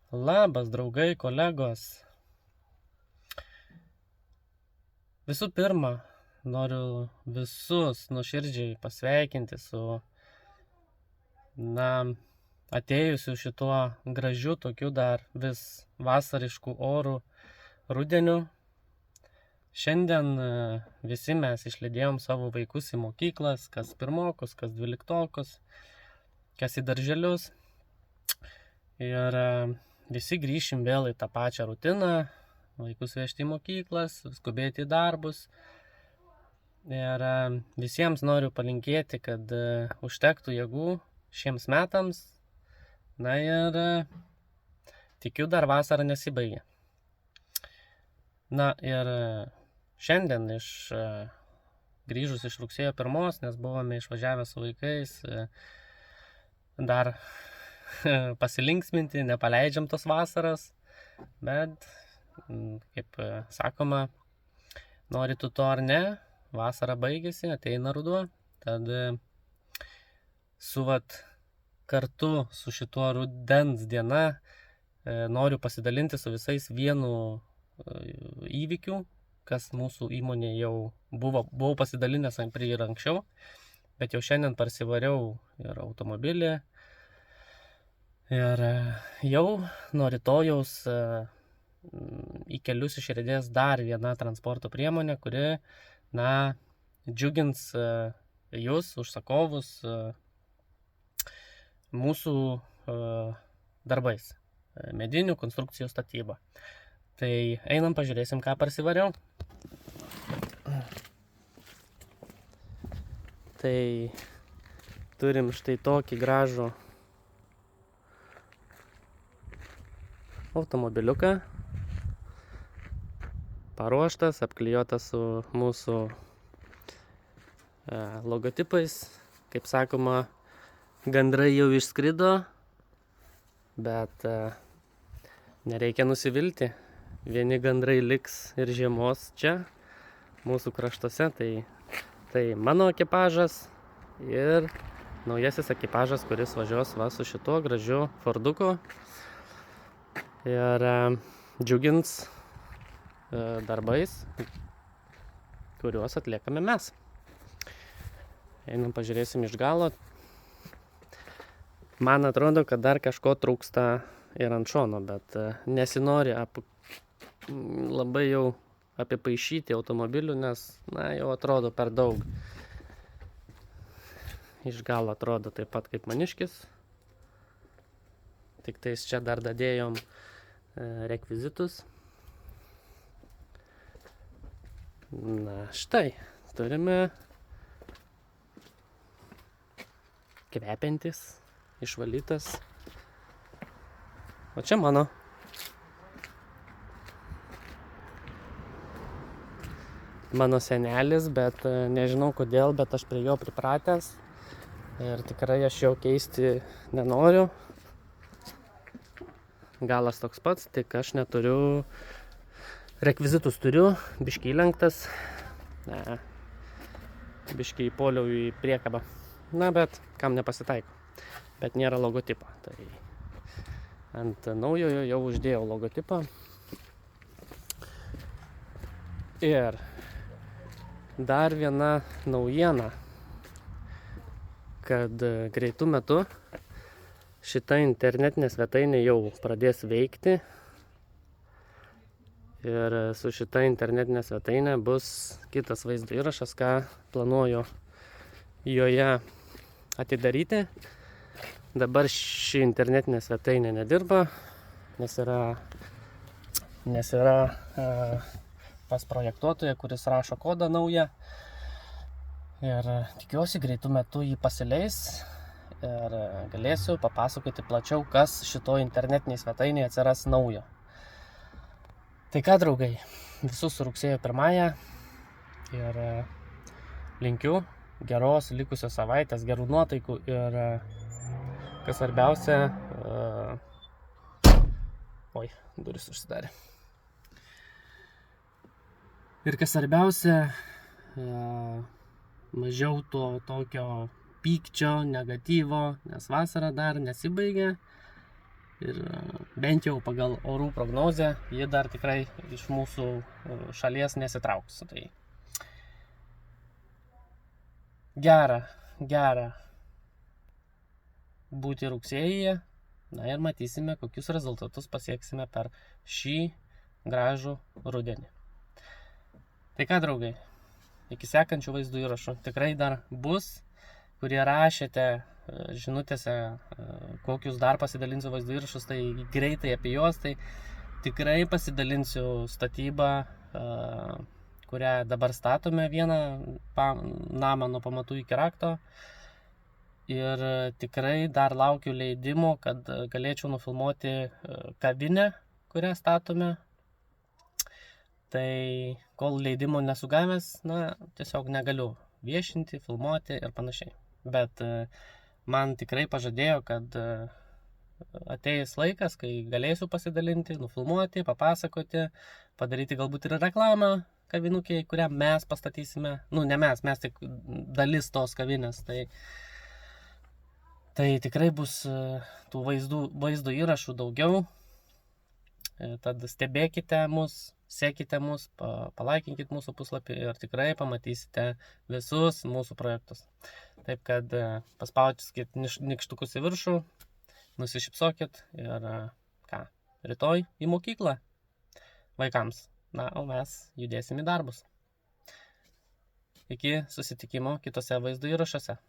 Labas, draugai, kolegos. Visų pirma, noriu visus nuoširdžiai pasveikinti su, atėjusiu šituo gražiu, tokiu dar vis vasarišku oru rudeniu. Šiandien visi mes išlydėjom savo vaikus į mokyklas, kas pirmokus, kas dvyliktokus, kas į darželius. Ir visi grįšim vėl į tą pačią rutiną, vaikus vežti į mokyklas, skubėti į darbus. Ir visiems noriu palinkėti, kad užtektų jėgų šiems metams. Na ir tikiu, dar vasara nesibaigė. Na ir šiandien grįžus iš rugsėjo 1, nes buvome išvažiavę su vaikais, dar pasilinksminti, nepaleidžiam tos vasaros, bet, kaip sakoma, nori tu to ar ne, vasara baigėsi, ateina ruduo, tad kartu su šituo rudens diena noriu pasidalinti su visais vienu įvykiu, kas mūsų įmonė jau buvau pasidalinęs ir anksčiau, bet jau šiandien parsivariau ir automobilį. Ir jau nuo rytojaus į kelius išriedės dar viena transporto priemonė, kuri, džiugins jūs, užsakovus, mūsų darbais, medinių konstrukcijų statyba. Tai einam pažiūrėsim, ką parsivariau. Tai turim štai tokį gražų automobiliuką, paruoštas, apklijuotas su mūsų logotipais. Kaip sakoma, gandrai jau išskrido, bet nereikia nusivilti. Vieni gandrai liks ir žiemos čia, mūsų kraštuose. Tai mano ekipažas ir naujasis ekipažas, kuris važiuos su šituo gražiu Forduku. Ir džiugins darbais, kuriuos atliekame mes. Einam pažiūrėsim iš galo. Man atrodo, kad dar kažko trūksta ir ant šono, bet nesinori labai jau apipaišyti automobilių, nes jau atrodo per daug. Iš galo atrodo taip pat kaip maniškis. Tik tais čia dar dadėjom rekvizitus. Štai, turime kvepiantis, išvalytas. O čia mano. Mano senelis, bet nežinau kodėl, bet aš prie jo pripratęs. Ir tikrai aš jo keisti nenoriu. Galas toks pats, tik aš neturiu, rekvizitus turiu, biškį įlenktas, biškį įpoliau į priekabą. Bet kam nepasitaiko, bet nėra logotipo. Tai ant naujojo jau uždėjau logotipą. Ir dar viena naujiena, kad greitų metu šita internetinė svetainė jau pradės veikti. Ir su šita internetinė svetainė bus kitas vaizdo įrašas, ką planuoju joje atidaryti. Dabar ši internetinė svetainė nedirba, nes yra pas projektuotoją, kuris rašo kodą naują. Ir tikiuosi greitų metu jį pasileis. Ir galėsiu papasakoti plačiau, kas šito internetiniai svetainėje atsiras naujo. Tai ką, draugai, visus su rugsėjo 1 ir linkiu geros likusios savaitės, gerų nuotaikų ir kas svarbiausia, duris užsidarė. Ir kas svarbiausia, mažiau to tokio pykčio, negatyvo, nes vasara dar nesibaigė ir bent jau pagal orų prognozę, ji dar tikrai iš mūsų šalies nesitrauks. Tai gera būti rugsėjyje. Na ir matysime, kokius rezultatus pasieksime per šį gražų rudenį. Tai ką, draugai, iki sekančių vaizdų įrašų tikrai dar bus, kurie rašėte žinutėse, kokius dar pasidalinsiu vaizdų įrašus, tai greitai apie juos, tai tikrai pasidalinsiu statybą, kurią dabar statome, vieną namą nuo pamatų iki rakto. Ir tikrai dar laukiu leidimo, kad galėčiau nufilmuoti kavinę, kurią statome. Tai kol leidimo nesugavęs, tiesiog negaliu viešinti, filmuoti ir panašiai. Bet man tikrai pažadėjo, kad ateis laikas, kai galėsiu pasidalinti, nufilmuoti, papasakoti, padaryti galbūt ir reklamą kavinukiai, kurią mes pastatysime. Ne mes tik dalis tos kavinės. Tai tikrai bus tų vaizdo įrašų daugiau. Tad stebėkite mus, sekite mus, palaikinkite mūsų puslapį ir tikrai pamatysite visus mūsų projektus. Taip kad paspauskite nykštukus į viršų, nusišypsokit ir rytoj į mokyklą vaikams. O mes judėsim į darbus. Iki susitikimo kitose vaizdo įrašuose.